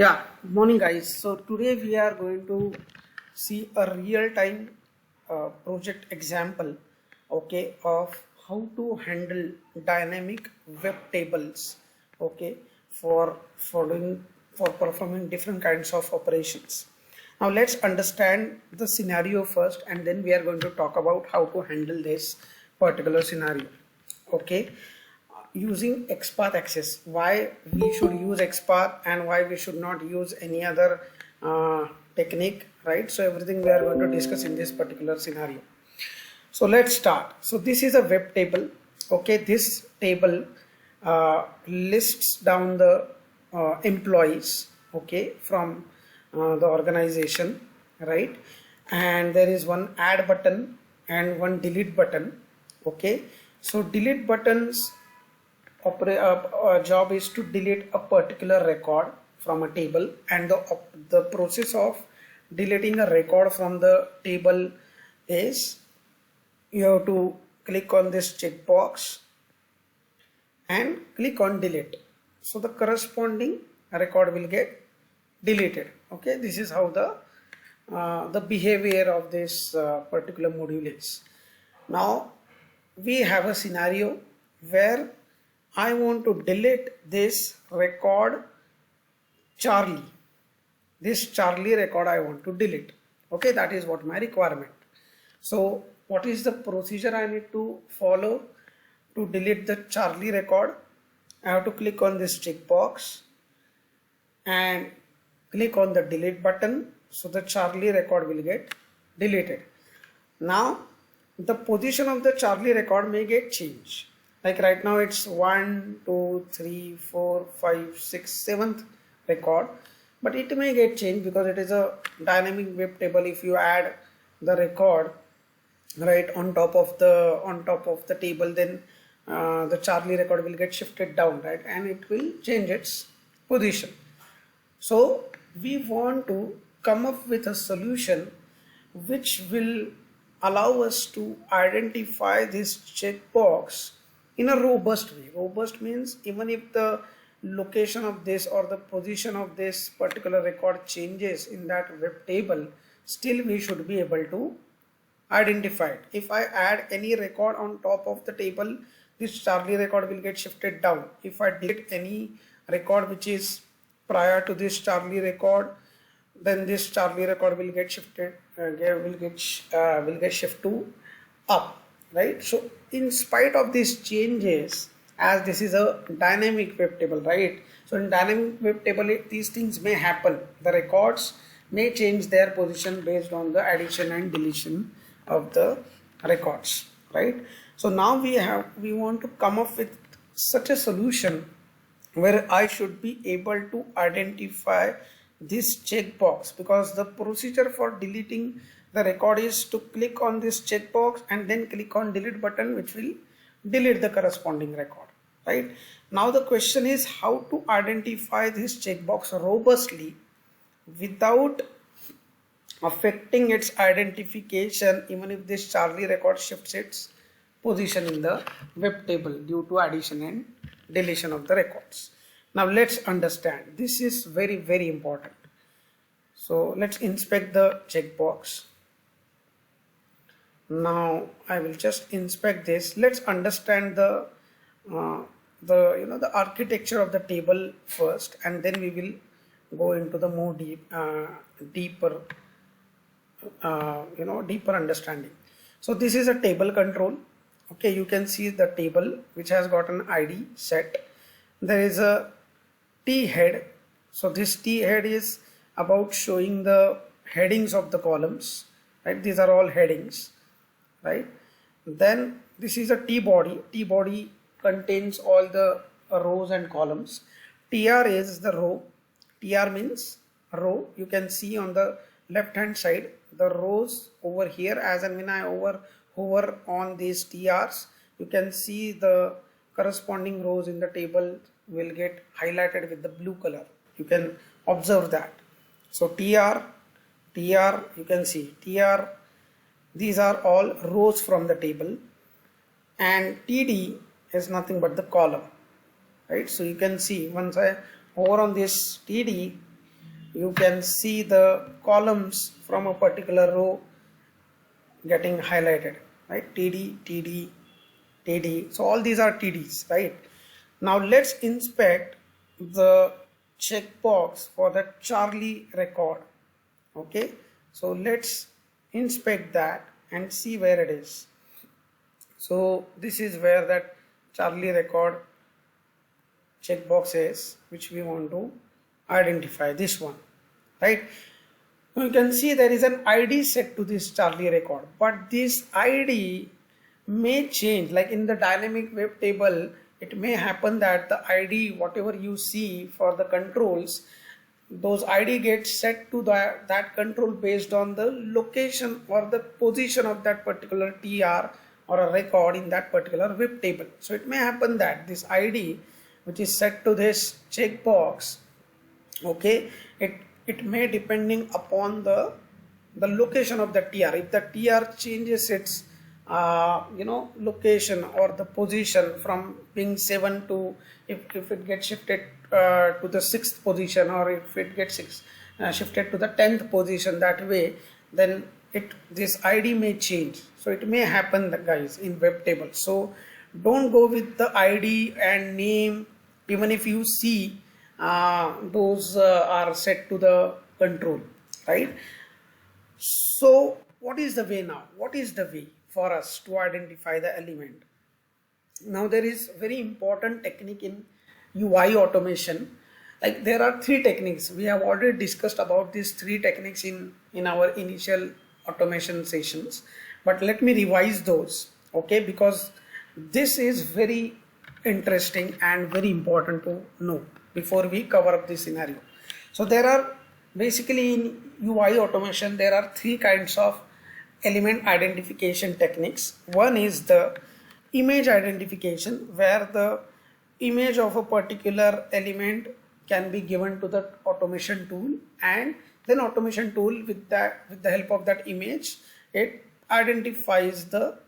Yeah, morning guys. So today we are going to see a real-time project example, okay, of how to handle dynamic web tables, okay, for performing different kinds of operations. Now let's understand the scenario first, and then we are going to talk about how to handle this particular scenario, okay. Using XPath access, why we should use XPath and why we should not use any other technique, right? So everything we are going to discuss in this particular scenario. So let's start. So this is a web table, okay. This table lists down the employees, okay, from the organization, right? And there is one add button and one delete button, okay. So delete buttons job is to delete a particular record from a table, and the process of deleting a record from the table is you have to click on this checkbox and click on delete. So the corresponding record will get deleted, okay. This is how the behavior of this particular module is. Now we have a scenario where I want to delete this record Charlie. This Charlie record I want to delete. Okay, that is what my requirement. So what is the procedure I need to follow to delete the Charlie record? I have to click on this checkbox and click on the delete button. So the Charlie record will get deleted. Now the position of the Charlie record may get changed. Like right now it's 1, 2, 3, 4, 5, 6, 7th record, but it may get changed because it is a dynamic web table. If you add the record right on top of the table, then the Charlie record will get shifted down, right, and it will change its position. So we want to come up with a solution which will allow us to identify this checkbox in a robust way. Robust means even if the location of this or the position of this particular record changes in that web table, still we should be able to identify it. If I add any record on top of the table, this Charlie record will get shifted down. If I delete any record which is prior to this Charlie record, then this Charlie record will get shifted, will get shift to up. Right, so in spite of these changes, as this is a dynamic web table, right? So in dynamic web table, these things may happen. The records may change their position based on the addition and deletion of the records, right? So now we want to come up with such a solution where I should be able to identify this checkbox, because the procedure for deleting the record is to click on this checkbox and then click on delete button, which will delete the corresponding record, right? Now the question is how to identify this checkbox robustly without affecting its identification, even if this Charlie record shifts its position in the web table due to addition and deletion of the records. Now let's understand. This is very, very important. So let's inspect the checkbox. Now I will just inspect this. Let's understand the architecture of the table first, and then we will go into the more deeper understanding. So this is a table control. Okay, you can see the table which has got an ID set. There is a T head. So this T head is about showing the headings of the columns, right? These are all headings, right? Then this is a T body. T body contains all the rows and columns. TR is the row. TR means row. You can see on the left hand side the rows over here. As and when I hover on these TRs, you can see the corresponding rows in the table will get highlighted with the blue color. You can observe that. So TR, you can see TR, these are all rows from the table, and TD is nothing but the column, right? So you can see once I hover on this TD, you can see the columns from a particular row getting highlighted, right? TD, TD, TD. So all these are TDs, right? Now let's inspect the checkbox for the Charlie record. Okay, so let's inspect that and see where it is. So this is where that Charlie record checkbox is, which we want to identify, this one, right? You can see there is an ID set to this Charlie record, but this ID may change. Like in the dynamic web table, it may happen that the ID, whatever you see for the controls, those ID gets set to that control based on the location or the position of that particular TR or a record in that particular web table. So it may happen that this ID which is set to this checkbox, okay, it may depending upon the location of the TR. If the TR changes its location or the position from being 7 to, if it gets shifted to the 6th position, or if it gets shifted to the 10th position, that way, then this ID may change. So it may happen, guys, in web table. So don't go with the ID and name, even if you see those are set to the control, right? So what is the way now? What is the way for us to identify the element? Now there is very important technique in UI automation. Like there are 3 techniques. We have already discussed about these 3 techniques in our initial automation sessions, but let me revise those, okay, because this is very interesting and very important to know before we cover up this scenario. So there are basically in UI automation, there are 3 kinds of element identification techniques. One is the image identification, where the image of a particular element can be given to the automation tool, and then automation tool with the help of that image, it identifies the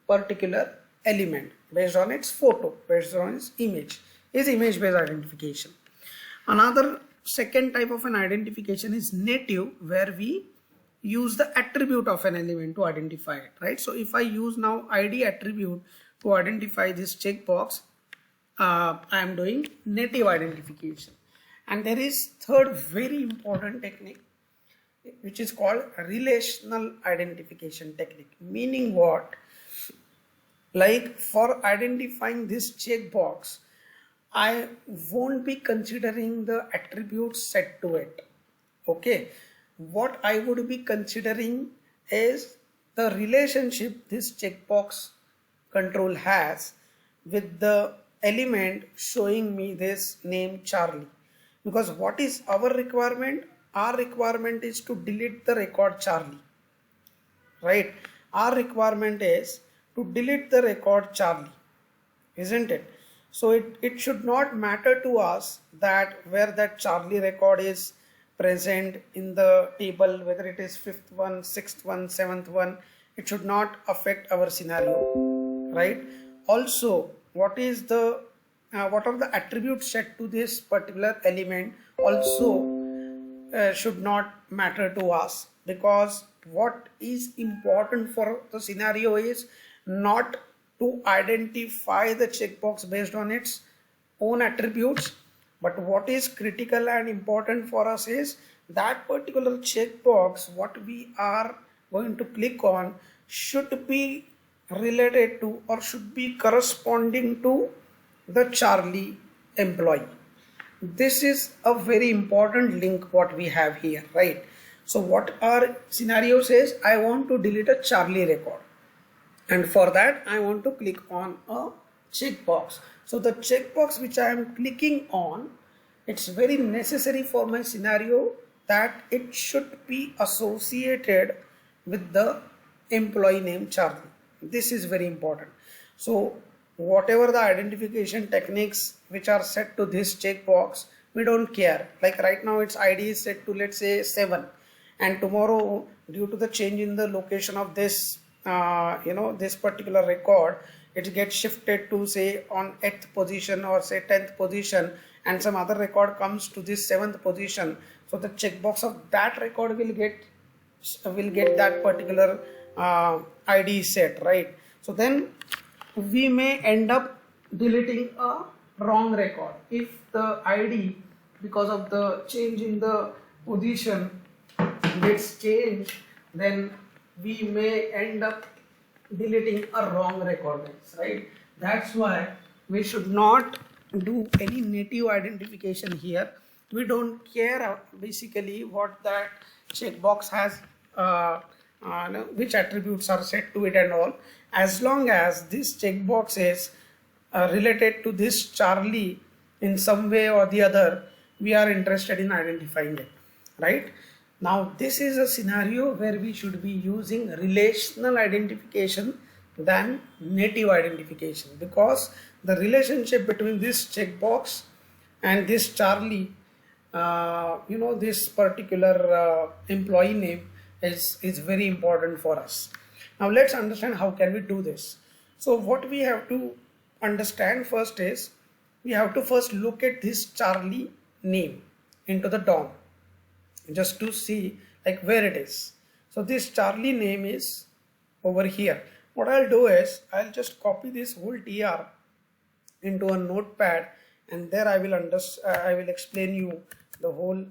particular element based on its photo, based on its image, is image based identification. Another second type of an identification is native, where we use the attribute of an element to identify it, right? So if I use now ID attribute to identify this checkbox, I am doing native identification. And there is third very important technique, which is called relational identification technique. Meaning what? Like for identifying this checkbox, I won't be considering the attributes set to it. Okay, what I would be considering is the relationship this checkbox control has with the element showing me this name Charlie. Because what is our requirement? Our requirement is to delete the record Charlie, right? Our requirement is to delete the record Charlie, isn't it? So it should not matter to us that where that Charlie record is present in the table, whether it is 5th one, 6th one, 7th one. It should not affect our scenario, right? Also, what are the attributes set to this particular element also should not matter to us, because what is important for the scenario is not to identify the checkbox based on its own attributes, but what is critical and important for us is that particular checkbox, what we are going to click on, should be related to or should be corresponding to the Charlie employee. This is a very important link what we have here, right? So what our scenario says, I want to delete a Charlie record, and for that I want to click on a checkbox. So the checkbox which I am clicking on, it's very necessary for my scenario that it should be associated with the employee name Charlie. This is very important. So whatever the identification techniques which are set to this checkbox, we don't care. Like right now its ID is set to, let's say, 7, and tomorrow due to the change in the location of this this particular record, it gets shifted to say on 8th position or say 10th position, and some other record comes to this 7th position, so the checkbox of that record will get that particular ID set, right? So then we may end up deleting a wrong record if the ID, because of the change in the position, gets changed. Then we may end up deleting a wrong record, right? That's why we should not do any native identification here. We don't care basically what that checkbox has, which attributes are set to it and all, as long as this checkbox is related to this Charlie in some way or the other. We are interested in identifying it, right? Now this is a scenario where we should be using relational identification than native identification, because the relationship between this checkbox and this Charlie, this particular employee name is very important for us. Now let's understand how can we do this. So what we have to understand first is, we have to first look at this Charlie name into the DOM just to see like where it is. So this Charlie name is over here. What I'll do is I'll just copy this whole TR into a notepad, and there I will explain you the whole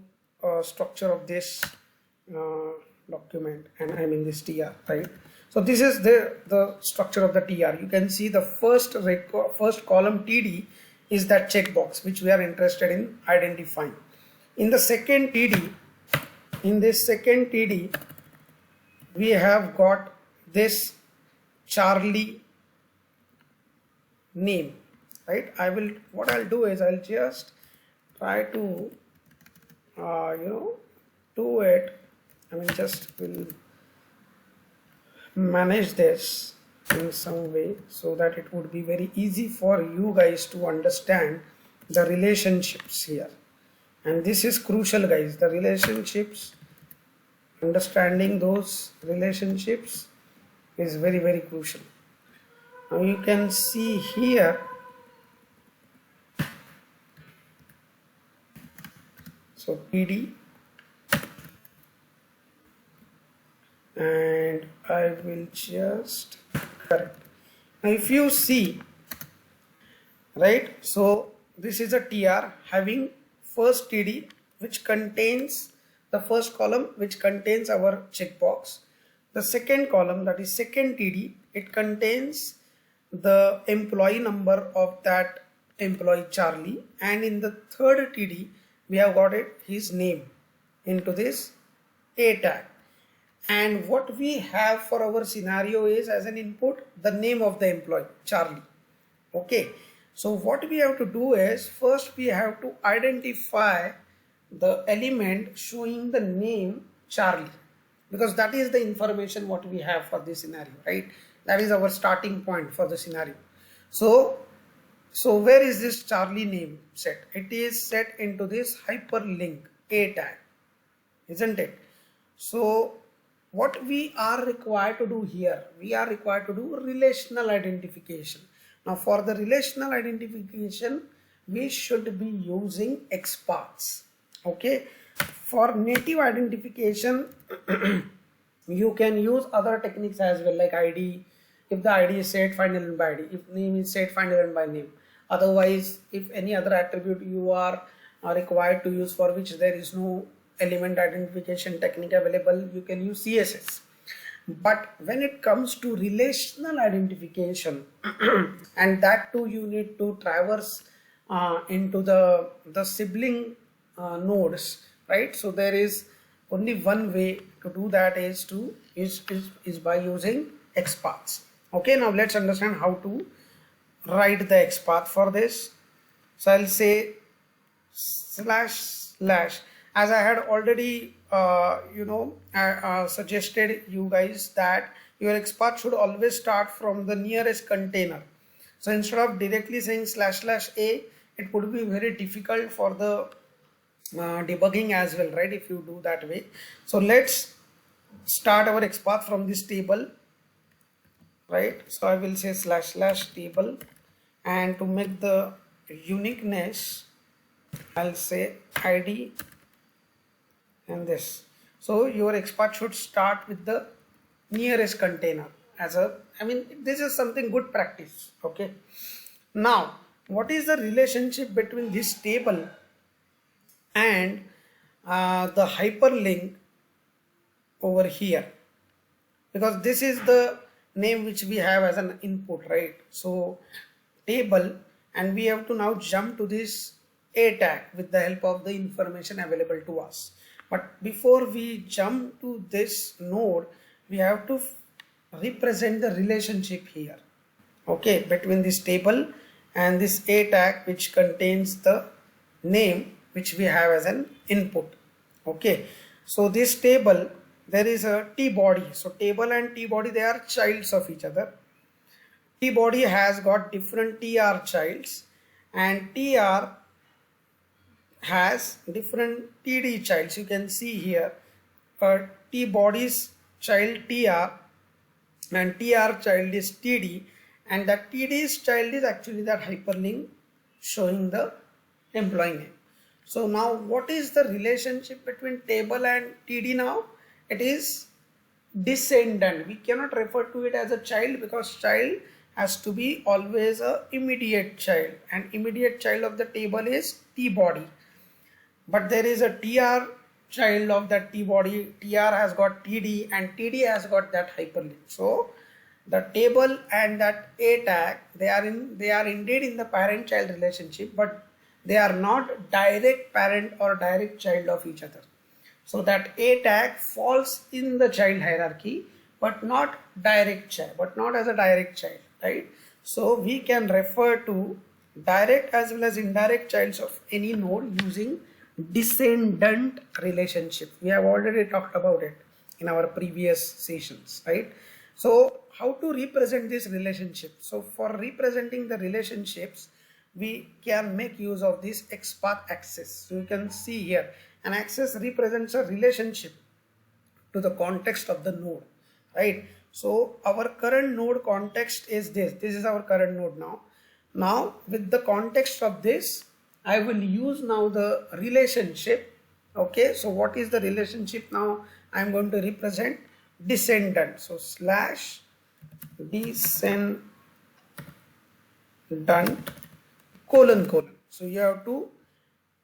structure of this document, and I mean this TR, right? So this is the structure of the TR. You can see the first column TD is that checkbox which we are interested in identifying. In this second TD, we have got this Charlie name, right? What I'll do is I'll just try to do it. I mean, just will manage this in some way so that it would be very easy for you guys to understand the relationships here. And this is crucial, guys. The relationships, understanding those relationships is very, very crucial. Now you can see here, so PD, and I will just correct. Now if you see, right, so this is a TR having first TD, which contains the first column, which contains our checkbox. The second column, that is second TD, it contains the employee number of that employee Charlie, and in the third TD we have got his name into this A tag. And what we have for our scenario is, as an input, the name of the employee Charlie. Okay, so what we have to do is, first we have to identify the element showing the name Charlie, because that is the information what we have for this scenario, right? That is our starting point for the scenario. So where is this Charlie name set? It is set into this hyperlink A tag, isn't it? So what we are required to do here, we are required to do relational identification. Now for the relational identification, we should be using XPaths. Okay, for native identification you can use other techniques as well, like ID. If the ID is set, find element by ID. If name is set, find element by name. Otherwise, if any other attribute you are required to use for which there is no element identification technique available, you can use CSS. But when it comes to relational identification and that too you need to traverse into the sibling nodes, right? So there is only one way to do that, is by using XPaths. Okay, now let's understand how to write the XPath for this. So I'll say // as I had already suggested you guys that your XPath should always start from the nearest container. So instead of directly saying //a, it would be very difficult for the debugging as well, right, if you do that way. So let's start our XPath from this table right? So I will say / table, and to make the uniqueness I'll say ID and this. So your XPath should start with the nearest container as a, I mean, this is something good practice. Okay, now what is the relationship between this table and the hyperlink over here? Because this is the name which we have as an input, right? So table, and we have to now jump to this A tag with the help of the information available to us. But before we jump to this node, we have to represent the relationship here, okay, between this table and this A tag, which contains the name which we have as an input. Okay, so this table, there is a T body. So table and T body, they are childs of each other. T body has got different TR childs, and TR has different TD childs. You can see here T body's child TR and TR child is TD, and that TD's child is actually that hyperlink showing the employee name. So now what is the relationship between table and TD now? It is descendant. We cannot refer to it as a child, because child has to be always a immediate child, and immediate child of the table is T body. But there is a TR child of that T body. TR has got TD, and TD has got that hyperlink. So the table and that A tag, they are indeed in the parent child relationship, but they are not direct parent or direct child of each other. So that A tag falls in the child hierarchy, but not direct child, but not as a direct child, right? So we can refer to direct as well as indirect childs of any node using descendant relationship. We have already talked about it in our previous sessions, right? So how to represent this relationship? So for representing the relationships, we can make use of this XPath access. So you can see here, an access represents a relationship to the context of the node, right? So our current node context is this. This is our current node now. Now with the context of this, I will use now the relationship. Okay, so what is the relationship now? I am going to represent descendant. So / descendant : colon. So you have to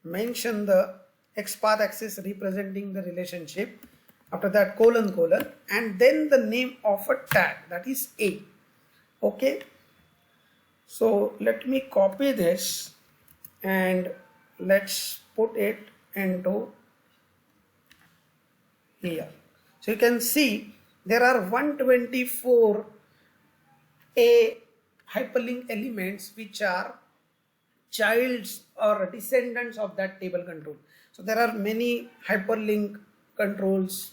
mention the XPath access representing the relationship. After that colon, and then the name of a tag, that is A. Okay, so let me copy this and let's put it into here. So you can see there are 124 A hyperlink elements which are childs or descendants of that table control. So there are many hyperlink controls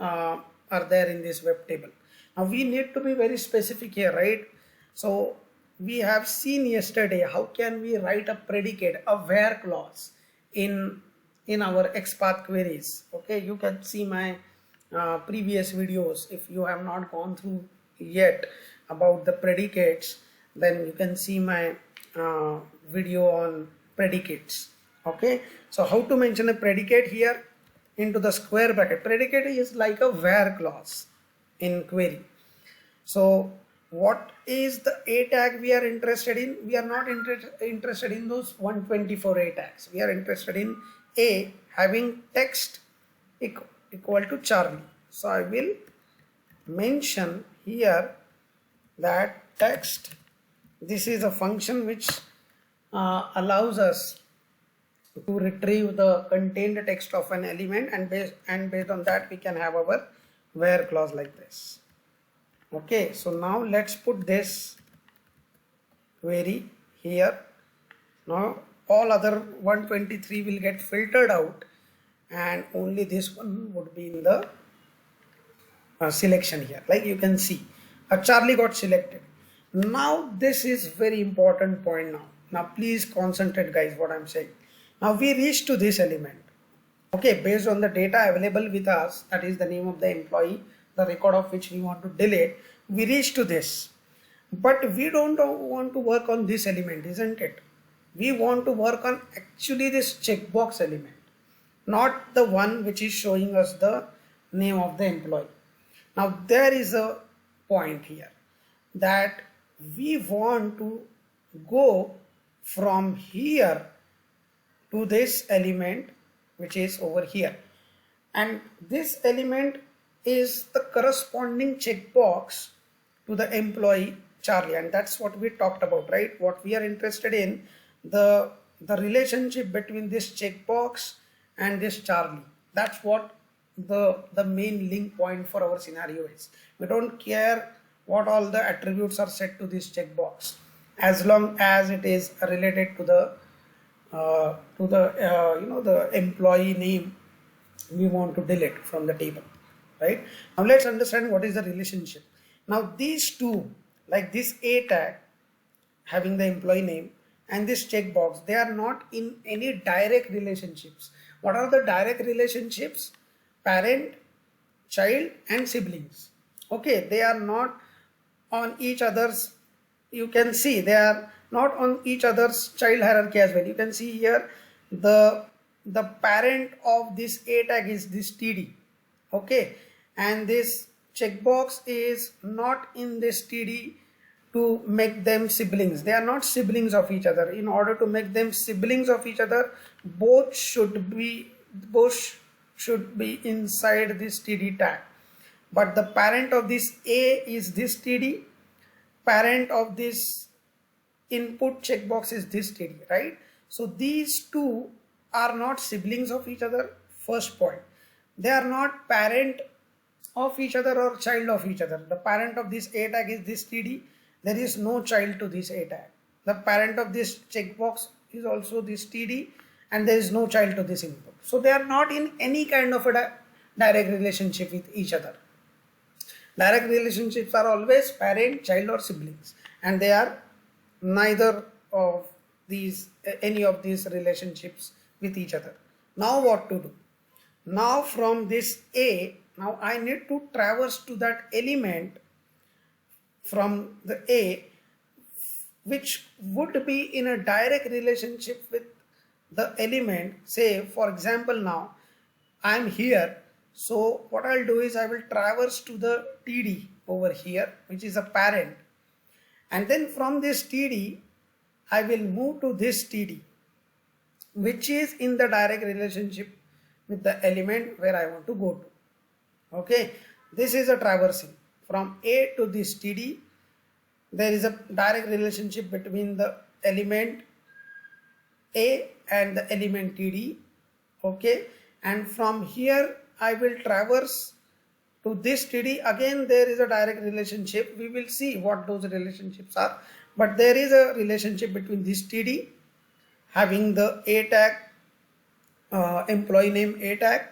are there in this web table. Now we need to be very specific here, right? So we have seen yesterday how can we write a predicate, a where clause in our XPath queries. Okay, you can see my previous videos if you have not gone through yet about the predicates. Then you can see my video on predicates. Okay, so how to mention a predicate here? Into the square bracket. Predicate is like a where clause in query. So what is the A tag we are interested in? We are not interested in those 124 A tags. We are interested in A having text equal to Charlie. So I will mention here that text, this is a function which allows us to retrieve the contained text of an element, and based on that we can have our where clause like this. Okay, so now let's put this query here. Now all other 123 will get filtered out, and only this one would be in the selection here. Like you can see, Charlie got selected. Now this is very important point now. Now please concentrate guys what I'm saying. Now we reach to this element. Okay, based on the data available with us, that is the name of the employee, the record of which we want to delete, we reach to this, but we don't want to work on this element, isn't it? We want to work on actually this checkbox element, not the one which is showing us the name of the employee. Now there is a point here that we want to go from here to this element which is over here, and this element is the corresponding checkbox to the employee Charlie, and that's what we talked about, right? What we are interested in, the relationship between this checkbox and this Charlie. That's what the main link point for our scenario is. We don't care what all the attributes are set to this checkbox, as long as it is related to the the employee name we want to delete from the table, right? Now let's understand what is the relationship. Now these two, like this A tag having the employee name and this checkbox, they are not in any direct relationships. What are the direct relationships? Parent, child and siblings. Okay, they are not on each other's, you can see they are not on each other's child hierarchy as well. You can see here the parent of this A tag is this TD, okay, and this checkbox is not in this TD to make them siblings. They are not siblings of each other. In order to make them siblings of each other, both should be inside this TD tag. But the parent of this A is this TD, parent of this input checkbox is this TD, right? So these two are not siblings of each other. First point, they are not parent of each other or child of each other. The parent of this A tag is this TD. There is no child to this A tag. The parent of this checkbox is also this TD, and there is no child to this input. So they are not in any kind of a direct relationship with each other. Direct relationships are always parent, child or siblings, and they are neither of these, any of these relationships with each other. Now what to do? Now from this A, now I need to traverse to that element from the A which would be in a direct relationship with the element. Say for example, now I am here, so what I'll do is I will traverse to the TD over here, which is a parent, and then from this TD I will move to this TD, which is in the direct relationship with the element where I want to go to. Okay, this is a traversing from A to this TD. There is a direct relationship between the element A and the element TD. Okay, and from here I will traverse to this TD. Again there is a direct relationship. We will see what those relationships are, but there is a relationship between this TD having the A tag, employee name A tag,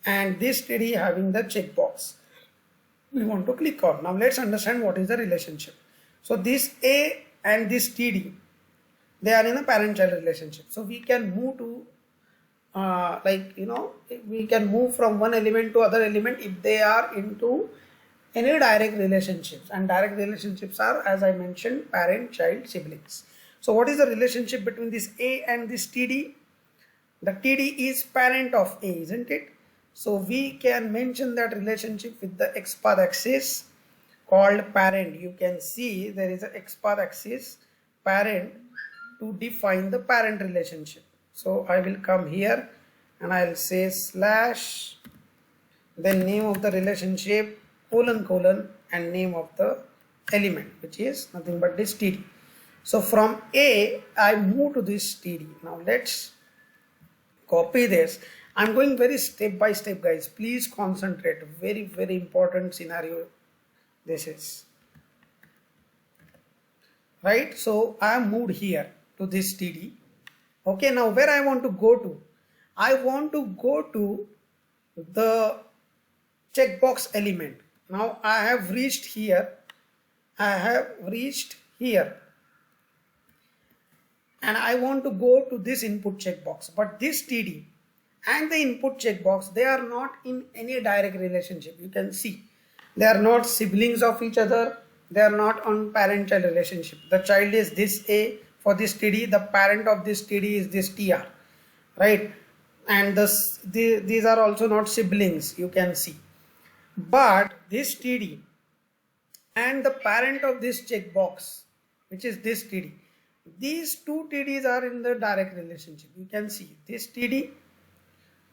and this TD having the checkbox we want to click on. Now let's understand what is the relationship. So this A and this TD, they are in a parent-child relationship. So we can move to we can move from one element to other element if they are into any direct relationships, and direct relationships are, as I mentioned, parent, child, siblings. So what is the relationship between this A and this TD? The TD is parent of A, isn't it? So we can mention that relationship with the XPath axis called parent. You can see there is a XPath axis parent to define the parent relationship. So I will come here and I will say slash, then name of the relationship, colon colon, and name of the element, which is nothing but this TD. So from A I move to this TD. Now let's copy this. I'm going very step by step, guys. Please concentrate. Very, very important scenario this is. Right? So I am moved here to this TD. Okay, now where I want to go to? I want to go to the checkbox element. Now I have reached here. And I want to go to this input checkbox. But this TD and the input checkbox, they are not in any direct relationship. You can see They are not siblings of each other. They are not on parent-child relationship. The child is this A for this TD. The parent of this TD is this TR, right? And these are also not siblings, you can see. But this TD and the parent of this checkbox, which is this TD, these two TDs are in the direct relationship. You can see this TD,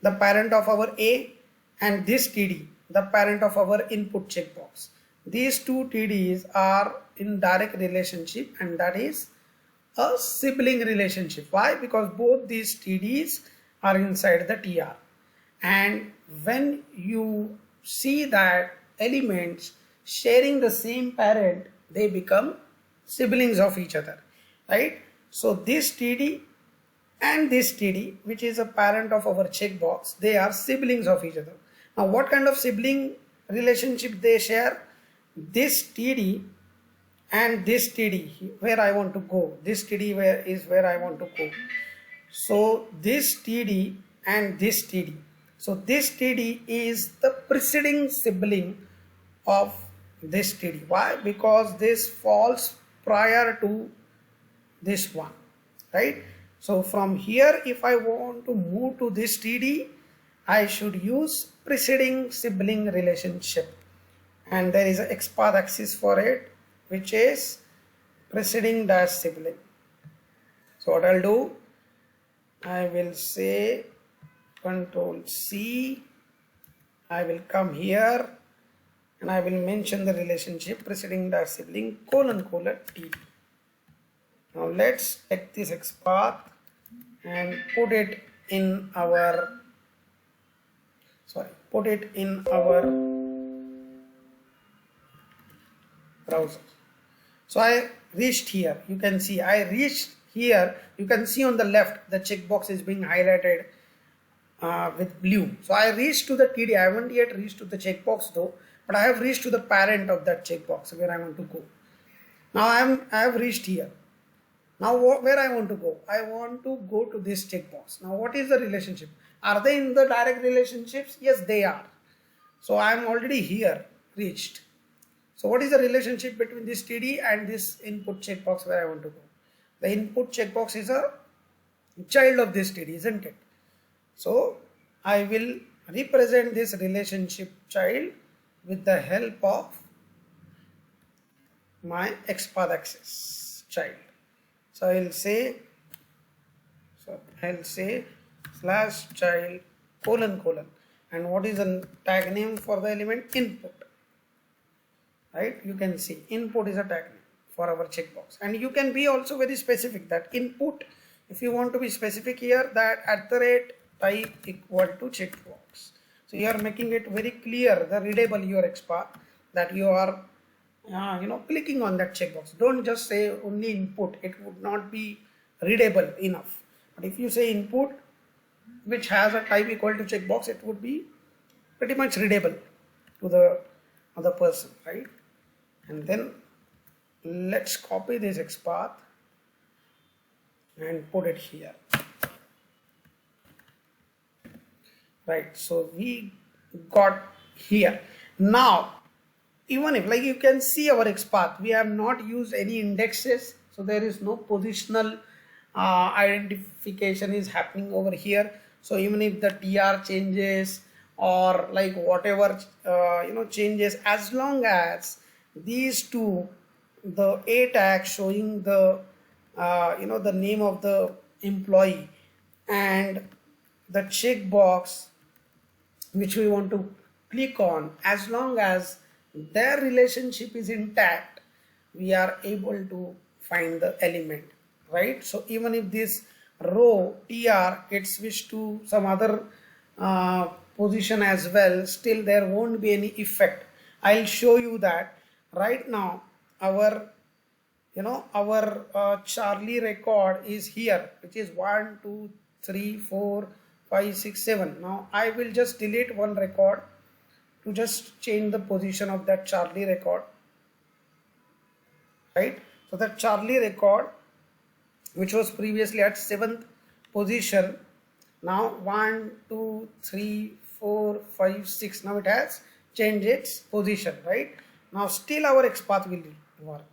the parent of our A, and this TD, the parent of our input checkbox. These two TDs are in direct relationship, and that is a sibling relationship. Why? Because both these TDs are inside the TR. And when you see that elements sharing the same parent, they become siblings of each other, right? So this TD and this TD, which is a parent of our checkbox, they are siblings of each other. Now what kind of sibling relationship they share? This TD and this TD, where I want to go, this TD is where I want to go. So this TD and this TD, so this TD is the preceding sibling of this TD. Why? Because this falls prior to this one, right? So from here, if I want to move to this TD, I should use preceding sibling relationship, and there is an XPath axis for it, which is preceding dash sibling. So what I'll do, I will say Control C, I will come here and I will mention the relationship preceding dash sibling : TD. Now let's take this XPath and put it in our browser. So I reached here. You can see I reached here. You can see on the left the checkbox is being highlighted with blue. So I reached to the TD. I haven't yet reached to the checkbox though, but I have reached to the parent of that checkbox where I want to go. Now I have reached here. Now where I want to go? I want to go to this checkbox. Now what is the relationship? Are they in the direct relationships? Yes, they are. So I am already here, reached. So what is the relationship between this TD and this input checkbox where I want to go? The input checkbox is a child of this TD, isn't it? So I will represent this relationship child with the help of my XPath axis child. So I'll say slash child : and what is the tag name for the element? Input, right? You can see input is a tag name for our checkbox, and you can be also very specific that input, if you want to be specific here, that @type equal to checkbox. So you are making it very clear, the readable your XPath, that you are clicking on that checkbox. Don't just say only input, it would not be readable enough. But if you say input which has a type equal to checkbox, it would be pretty much readable to the other person, right? And then let's copy this XPath and put it here, right? So we got here. Now even if, like, you can see our XPath, we have not used any indexes, so there is no positional identification is happening over here. So even if the TR changes or like whatever changes, as long as these two, the A tag showing the the name of the employee and the checkbox which we want to click on, as long as their relationship is intact, we are able to find the element, right? So even if this row TR gets switched to some other position as well, still there won't be any effect. I'll show you that. Right now our Charlie record is here, which is 1 2 3 4 5 6 7. Now I will just delete one record to just change the position of that Charlie record, right? So that Charlie record, which was previously at 7th position, now 1 2 3 4 5 6, now it has change its position, right? Now still our XPath will work.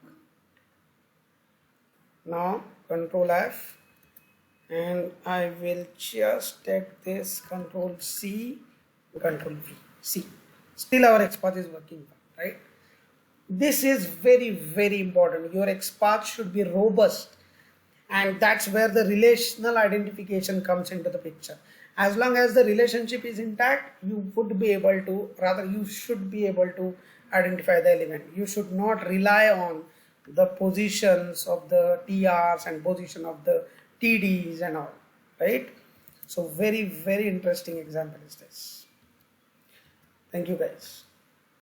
Now Control F, and I will just take this Control C, Control V. See, still our XPath is working, right? This is very important. Your XPath should be robust, and that's where the relational identification comes into the picture. As long as the relationship is intact, you would be able to, rather you should be able to identify the element. You should not rely on the positions of the TRs and position of the TDs and all, right? So very interesting example is this. Thank you guys.